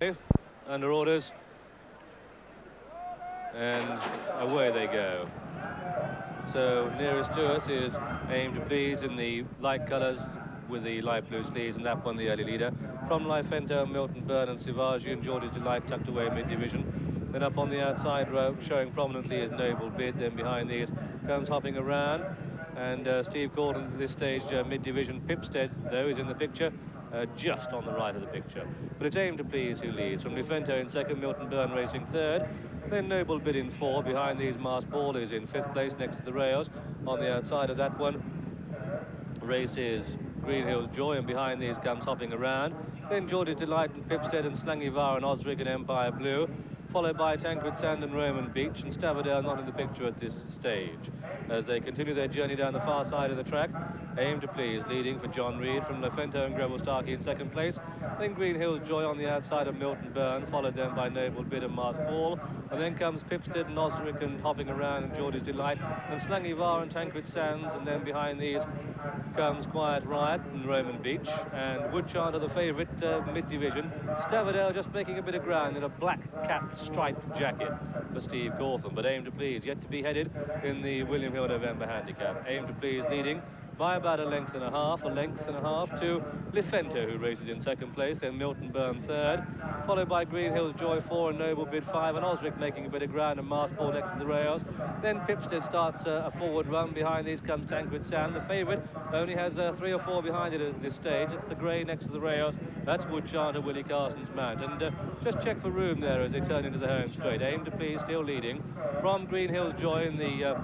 away under orders. And away they go. So nearest to us is Aim to Please in the light colours with the light blue sleeves, and that one the early leader. From Lyfento, Milton Byrne and Sivaji and Geordie's Delight tucked away mid-division. Then up on the outside row, showing prominently is Noble Bid. Then behind these comes hopping around. And Steve Gordon at this stage, mid-division. Pipstead, though, is in the picture, just on the right of the picture. But it's Aim to Please who leads. From Lyfento in second, Milton Byrne racing third. Then Noble Bid in four. Behind these, Mars Ball is in fifth place next to the rails. On the outside of that one, race is Green Hills Joy, and behind these comes hopping around. Then Geordie's Delight and Pipstead and Slangivar and Osric and Empire Blue, followed by Tancred Sand and Roman Beach, and Stavridale not in the picture at this stage. As they continue their journey down the far side of the track, Aim to Please leading for John Reed, from Lyfento and Greville Starkey in second place. Then Green Hills Joy on the outside of Milton Byrne, followed then by Noble Bid and Mars Ball. And then comes Pipstead and Osric and hopping around, and Geordie's Delight and Slangivar and Tancred Sands. And then behind these comes Quiet Riot and Roman Beach, and Woodchanter the favourite mid-division. Stavridale just making a bit of ground in a black capped striped jacket for Steve Cawthon. But Aim to Please yet to be headed in the William Hill November handicap. Aim to Please leading by about a length and a half to Lyfento, who races in second place, then Milton Byrne third, followed by Green Hills Joy 4 and Noble Bid 5, and Osric making a bit of ground, and Mars Ball next to the rails. Then Pipstead starts a forward run. Behind these comes Tancred Sand. The favourite only has 3 or 4 behind it at this stage. It's the grey next to the rails. That's Woodchanter, Willie Carson's mount. And just check for room there as they turn into the home straight. Aim to Please still leading. From Green Hills Joy in the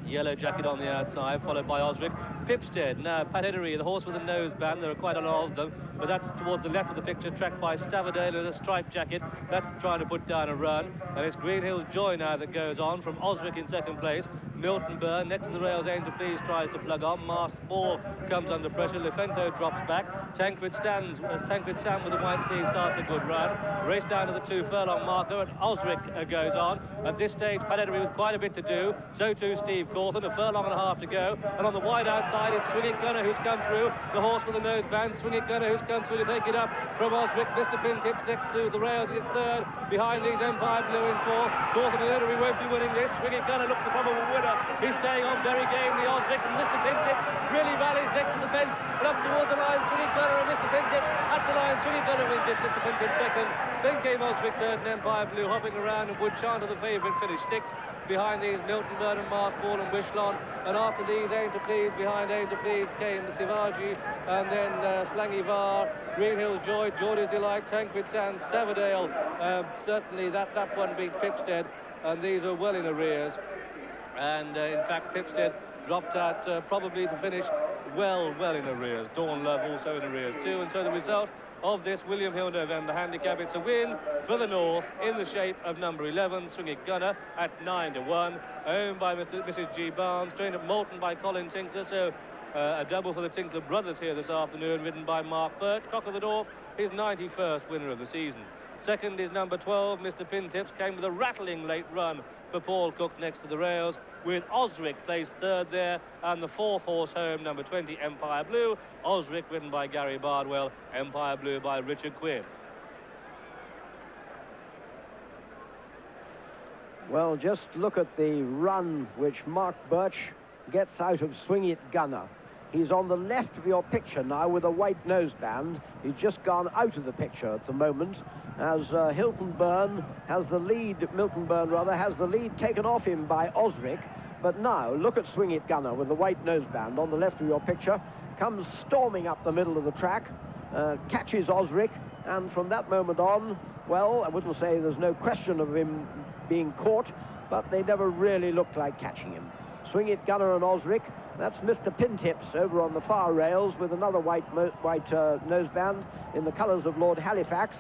yellow jacket on the outside, followed by Osric. Pipstead, now Pat Edery, the horse with the nose band. There are quite a lot of them, but that's towards the left of the picture, tracked by Stavridale in a striped jacket. That's trying to put down a run. And it's Green Hills Joy now that goes on, from Osric in second place. Milton Byrne next to the rails. Aim to Please tries to plug on. Mars Ball comes under pressure. Lyfento drops back. Tancred Sand with the white sleeve starts a good run. Race down to the 2 furlong marker, and Osric goes on. At this stage, Pat Edery with quite a bit to do. So too Steve Cawthon. A furlong and a half to go. And on the wide outside, it's Swingit Gunner who's come through. The horse with the nose band. Swingit Gunner who's come through to take it up from Osric. Mr. Pintips next to the rails is third. Behind these, Empire Blue in 4. Cawthon and Edery won't be winning this. Swingit Gunner looks the probable winner. He's staying on very gamely. Osric and Mr. Pintips really rallies next to the fence, but up towards the line. Swingit Gunner and Mr. Pintips at the line. Swingit Gunner wins it. Mr. Pintips second. Then came Osric third, and Empire Blue hopping around, and Woodchanter the favourite finished sixth. Behind these, Milton Byrne and Mars Ball and Wishlon. And after these, Aim to Please. Behind Aim to Please came Sivaji, and then Slangivar, Green Hills Joy, Geordie's Delight, Tancred Sand, Stavridale. Certainly that one beat Pipstead, and these are well in arrears. And in fact, Pipstead dropped out probably to finish well in arrears. Dawn Love also in arrears too. And so the result of this William Hill November handicap, it's a win for the North in the shape of number 11, Swingit Gunner, at 9-1, owned by Mrs. G. Barnes, trained at Moulton by Colin Tinkler. So a double for the Tinkler brothers here this afternoon, ridden by Mark Burt. Cock of the North, his 91st winner of the season. Second is number 12, Mr. Pintips, came with a rattling late run for Paul Cook next to the rails, with Osric placed third there, and the 4th horse home, number 20, Empire Blue. Osric ridden by Gary Bardwell, Empire Blue by Richard Quinn. Well, just look at the run which Mark Birch gets out of Swingit Gunner. He's on the left of your picture now with a white noseband. He's just gone out of the picture at the moment, as Milton Byrne has the lead taken off him by Osric. But now, look at Swingit Gunner with the white noseband on the left of your picture, comes storming up the middle of the track, catches Osric, and from that moment on, well, I wouldn't say there's no question of him being caught, but they never really looked like catching him. Swingit Gunner and Osric. That's Mr. Pintips over on the far rails with another white noseband in the colours of Lord Halifax.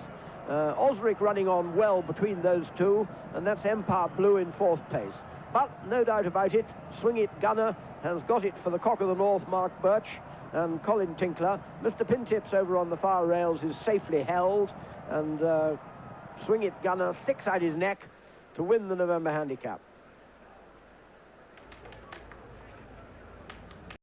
Osric running on well between those two, and that's Empire Blue in 4th place. But no doubt about it, Swingit Gunner has got it for the Cock of the North, Mark Birch and Colin Tinkler. Mr. Pintips over on the far rails is safely held, and Swingit Gunner sticks out his neck to win the November handicap.